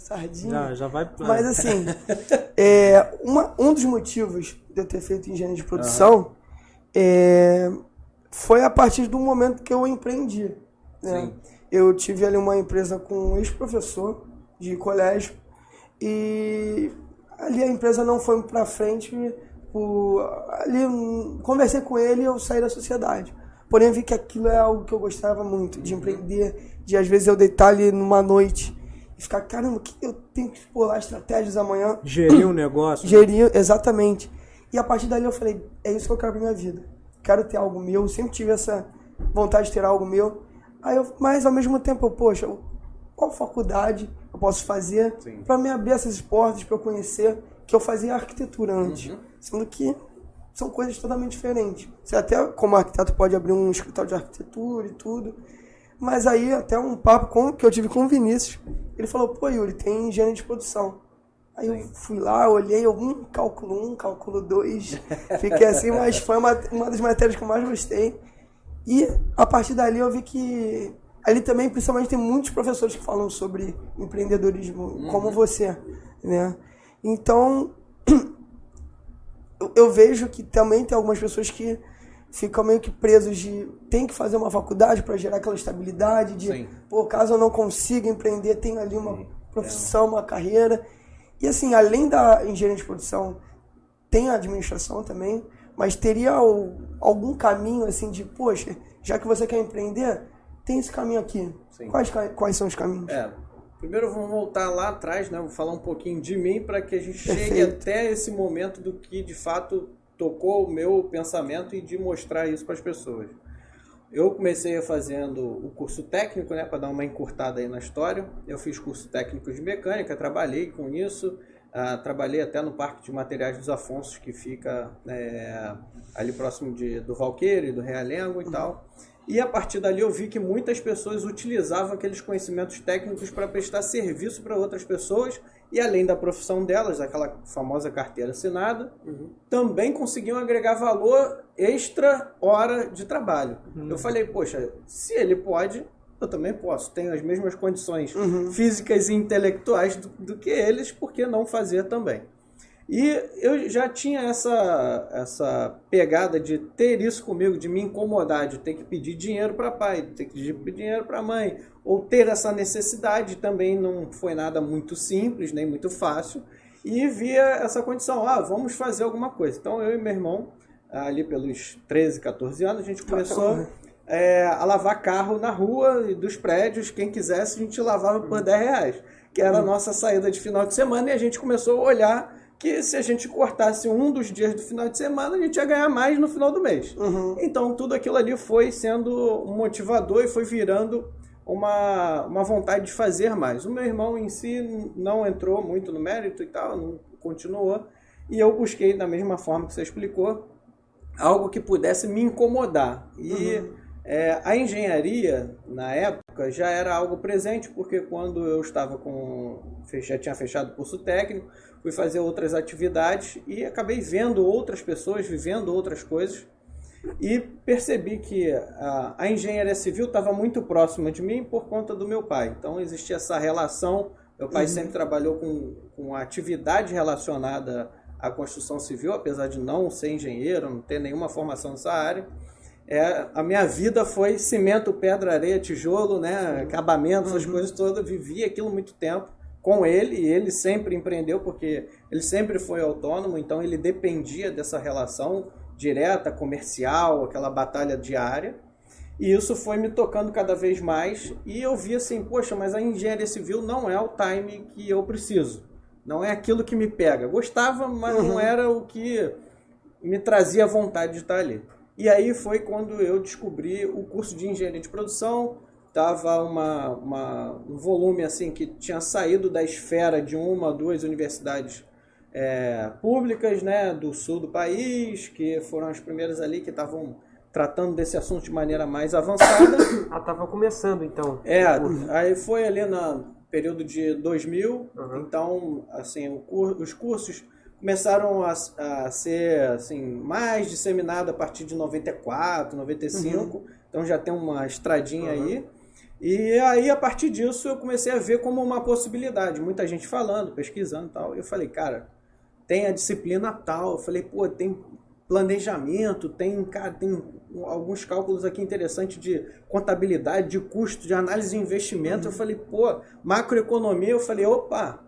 sardinha. Já vai... Mas assim, um dos motivos de eu ter feito engenharia de produção foi a partir do momento que eu empreendi. Né? Sim. Eu tive ali uma empresa com um ex-professor de colégio e ali a empresa não foi para frente. Conversei com ele e eu saí da sociedade. Porém, eu vi que aquilo é algo que eu gostava muito, de empreender, de às vezes eu deitar ali numa noite e ficar, caramba, o que eu tenho que explorar estratégias amanhã? Gerir o negócio. Gerir, exatamente. E a partir dali eu falei, é isso que eu quero pra minha vida. Quero ter algo meu, sempre tive essa vontade de ter algo meu. Mas ao mesmo tempo, poxa, qual faculdade eu posso fazer para me abrir essas portas, para eu conhecer, que eu fazia arquitetura antes. Sendo que são coisas totalmente diferentes. Você até, como arquiteto, pode abrir um escritório de arquitetura e tudo. Mas aí, até um papo que eu tive com o Vinícius, ele falou, pô, Yuri, tem engenharia de produção. Aí eu fui lá, olhei, cálculo 1, cálculo 2, fiquei assim, mas foi uma das matérias que eu mais gostei. E a partir dali eu vi que ali também, principalmente, tem muitos professores que falam sobre empreendedorismo, como você, né? Então, eu vejo que também tem algumas pessoas que ficam meio que presos de tem que fazer uma faculdade para gerar aquela estabilidade de, pô, caso eu não consiga empreender, tem ali uma profissão, uma carreira. E assim, além da engenharia de produção, tem a administração também, mas teria algum caminho assim de, poxa, já que você quer empreender, tem esse caminho aqui. Quais são os caminhos? Primeiro vamos voltar lá atrás, né? Vou falar um pouquinho de mim para que a gente chegue até esse momento do que de fato tocou o meu pensamento e de mostrar isso para as pessoas. Eu comecei fazendo o curso técnico, né, para dar uma encurtada aí na história. Eu fiz curso técnico de mecânica, trabalhei com isso, trabalhei até no Parque de Materiais dos Afonsos, que fica ali próximo do Valqueiro e do Realengo e tal. E a partir dali eu vi que muitas pessoas utilizavam aqueles conhecimentos técnicos para prestar serviço para outras pessoas e além da profissão delas, aquela famosa carteira assinada, também conseguiam agregar valor extra hora de trabalho. Eu falei, poxa, se ele pode, eu também posso. Tenho as mesmas condições físicas e intelectuais do que eles, por que não fazer também? E eu já tinha essa pegada de ter isso comigo, de me incomodar, de ter que pedir dinheiro para pai, de ter que pedir dinheiro para mãe, ou ter essa necessidade também não foi nada muito simples, nem muito fácil, e via essa condição, vamos fazer alguma coisa. Então eu e meu irmão, ali pelos 13, 14 anos, a gente começou a lavar carro na rua e dos prédios, quem quisesse a gente lavava por R$10, que era a nossa saída de final de semana, e a gente começou a olhar que se a gente cortasse um dos dias do final de semana, a gente ia ganhar mais no final do mês. Então, tudo aquilo ali foi sendo um motivador e foi virando uma vontade de fazer mais. O meu irmão em si não entrou muito no mérito e tal, não continuou. E eu busquei, da mesma forma que você explicou, algo que pudesse me incomodar. E a engenharia, na época, já era algo presente, porque quando eu estava já tinha fechado o curso técnico, fui fazer outras atividades e acabei vendo outras pessoas, vivendo outras coisas e percebi que a engenharia civil estava muito próxima de mim por conta do meu pai. Então existia essa relação, meu pai sempre trabalhou com atividade relacionada à construção civil, apesar de não ser engenheiro, não ter nenhuma formação nessa área. A minha vida foi cimento, pedra, areia, tijolo, né, acabamento, essas coisas todas, vivi aquilo muito tempo com ele, e ele sempre empreendeu porque ele sempre foi autônomo, então ele dependia dessa relação direta, comercial, aquela batalha diária, e isso foi me tocando cada vez mais, e eu vi assim, poxa, mas a engenharia civil não é o time que eu preciso, não é aquilo que me pega. Gostava, mas não era o que me trazia vontade de estar ali. E aí foi quando eu descobri o curso de engenharia de produção. Tava um volume assim que tinha saído da esfera de uma ou duas universidades públicas, né, do sul do país, que foram as primeiras ali que estavam tratando desse assunto de maneira mais avançada. Estava começando então. Aí foi ali no período de 2000, então assim, os cursos começaram a ser assim, mais disseminados a partir de 94, 95, então já tem uma estradinha aí. E aí, a partir disso, eu comecei a ver como uma possibilidade. Muita gente falando, pesquisando e tal. Eu falei, cara, tem a disciplina tal. Eu falei, pô, tem planejamento, tem alguns cálculos aqui interessantes de contabilidade, de custo, de análise de investimento. Eu falei, pô, macroeconomia. Eu falei, opa,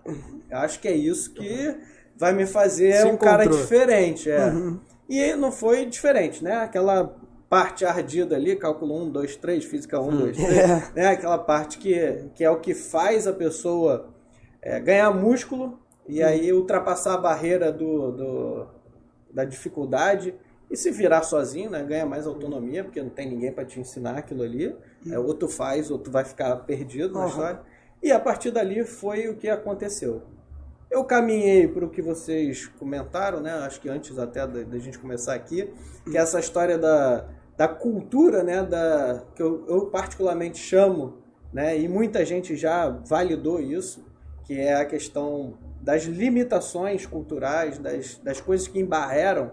acho que é isso que vai me fazer um cara diferente. E não foi diferente, né? Aquela parte ardida ali, cálculo 1, 2, 3, física 1, 2, 3, né? Aquela parte que é o que faz a pessoa ganhar músculo e aí ultrapassar a barreira da dificuldade e se virar sozinho, né? Ganha mais autonomia, porque não tem ninguém para te ensinar aquilo ali. Ou tu faz, ou tu vai ficar perdido na história. E a partir dali foi o que aconteceu. Eu caminhei para o que vocês comentaram, né? Acho que antes até da gente começar aqui, que é essa história da cultura, né? Que eu particularmente chamo, né? E muita gente já validou isso, que é a questão das limitações culturais, das coisas que embarreram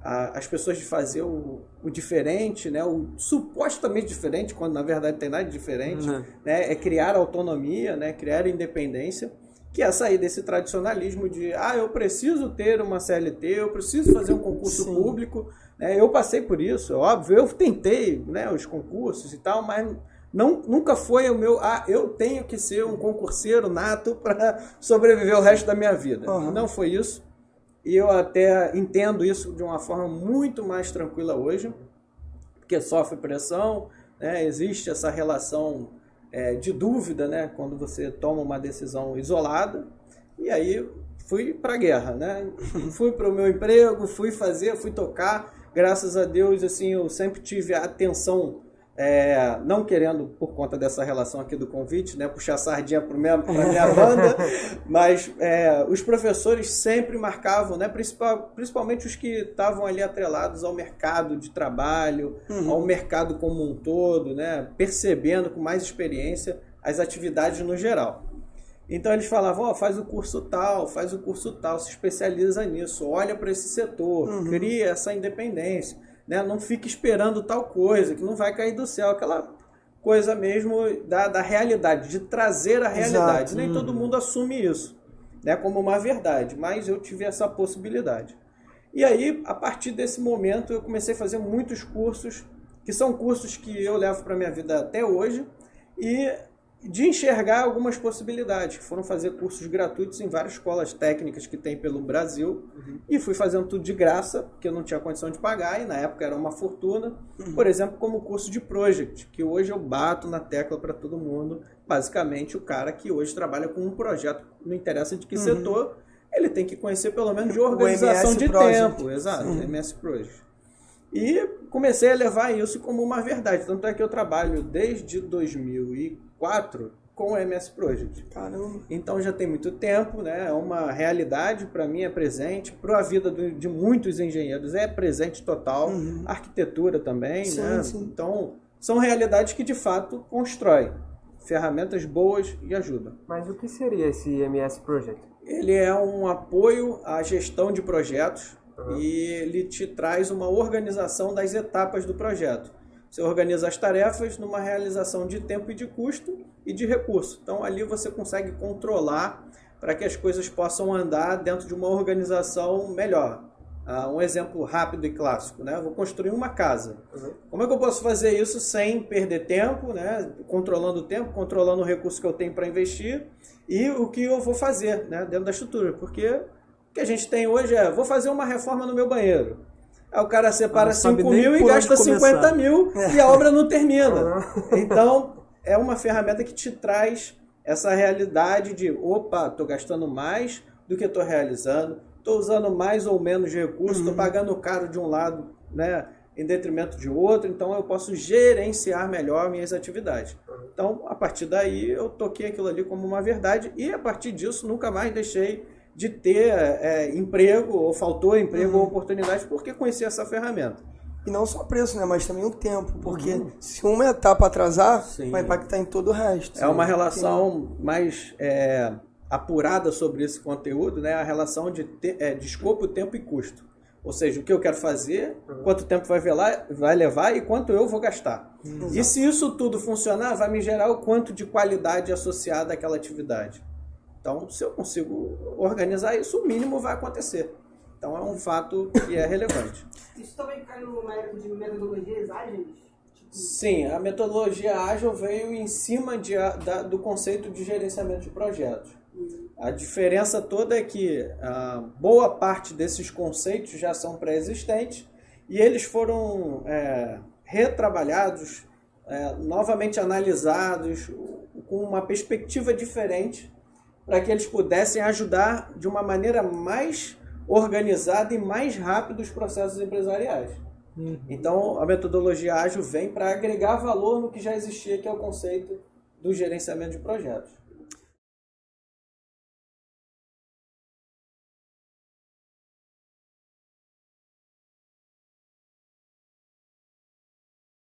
as pessoas de fazer o diferente, né? O supostamente diferente, quando na verdade não tem nada de diferente, né? É criar autonomia, né? Criar independência, que é sair desse tradicionalismo de eu preciso ter uma CLT, eu preciso fazer um concurso público, né? Eu passei por isso, óbvio, eu tentei, né, os concursos e tal, mas nunca foi o meu, eu tenho que ser um concurseiro nato para sobreviver o resto da minha vida. Não foi isso. E eu até entendo isso de uma forma muito mais tranquila hoje, porque sofre pressão, né? Existe essa relação de dúvida, né? Quando você toma uma decisão isolada. E aí fui para a guerra, né? Fui para o meu emprego, fui tocar. Graças a Deus, assim, eu sempre tive a atenção, não querendo, por conta dessa relação aqui do convite, né, puxar sardinha para minha banda, mas os professores sempre marcavam, né, principalmente os que estavam ali atrelados ao mercado de trabalho, ao mercado como um todo, né, percebendo com mais experiência as atividades no geral. Então eles falavam, faz o curso tal, se especializa nisso, olha para esse setor, cria essa independência. Né? Não fique esperando tal coisa, que não vai cair do céu, aquela coisa mesmo da realidade, de trazer a realidade. Exato. Nem todo mundo assume isso, né, como uma verdade, mas eu tive essa possibilidade. E aí, a partir desse momento, eu comecei a fazer muitos cursos, que são cursos que eu levo para a minha vida até hoje, e de enxergar algumas possibilidades, que foram fazer cursos gratuitos em várias escolas técnicas que tem pelo Brasil, e fui fazendo tudo de graça, porque eu não tinha condição de pagar, e na época era uma fortuna, por exemplo, como o curso de Project, que hoje eu bato na tecla para todo mundo, basicamente o cara que hoje trabalha com um projeto, não interessa de que setor, ele tem que conhecer pelo menos de organização de tempo, exato, MS Project. E comecei a levar isso como uma verdade, tanto é que eu trabalho desde 2004 com o MS Project. Caramba. Então já tem muito tempo, né? É uma realidade, para mim é presente, para a vida de muitos engenheiros é presente total, arquitetura também, sim, né? Sim. Então são realidades que de fato constroem ferramentas boas e ajudam. Mas o que seria esse MS Project? Ele é um apoio à gestão de projetos, e ele te traz uma organização das etapas do projeto. Você organiza as tarefas numa realização de tempo e de custo e de recurso. Então, ali você consegue controlar para que as coisas possam andar dentro de uma organização melhor. Um exemplo rápido e clássico, né? Eu vou construir uma casa. Como é que eu posso fazer isso sem perder tempo, né? Controlando o tempo, controlando o recurso que eu tenho para investir e o que eu vou fazer, né? Dentro da estrutura. Porque o que a gente tem hoje vou fazer uma reforma no meu banheiro. Aí o cara separa 5 mil e gasta 50 mil e a obra não termina. Então, é uma ferramenta que te traz essa realidade de, estou gastando mais do que estou realizando, estou usando mais ou menos de recursos, estou pagando caro de um lado, né, em detrimento de outro, então eu posso gerenciar melhor minhas atividades. Então, a partir daí, eu toquei aquilo ali como uma verdade e, a partir disso, nunca mais deixei de ter emprego, ou faltou emprego ou oportunidade, porque conheci essa ferramenta. E não só preço, né? Mas também o tempo, porque se uma etapa atrasar, vai impactar em todo o resto. É uma relação mais apurada sobre esse conteúdo, né? A relação de escopo, tempo e custo. Ou seja, o que eu quero fazer, quanto tempo vai levar e quanto eu vou gastar. E se isso tudo funcionar, vai me gerar o quanto de qualidade associada àquela atividade. Então, se eu consigo organizar isso, o mínimo vai acontecer. Então, é um fato que é relevante. Isso também cai no mérito de metodologias ágeis? Sim, a metodologia ágil veio em cima do conceito de gerenciamento de projetos. A diferença toda é que boa parte desses conceitos já são pré-existentes e eles foram retrabalhados, novamente analisados, com uma perspectiva diferente, para que eles pudessem ajudar de uma maneira mais organizada e mais rápida os processos empresariais. Então, a metodologia ágil vem para agregar valor no que já existia, que é o conceito do gerenciamento de projetos.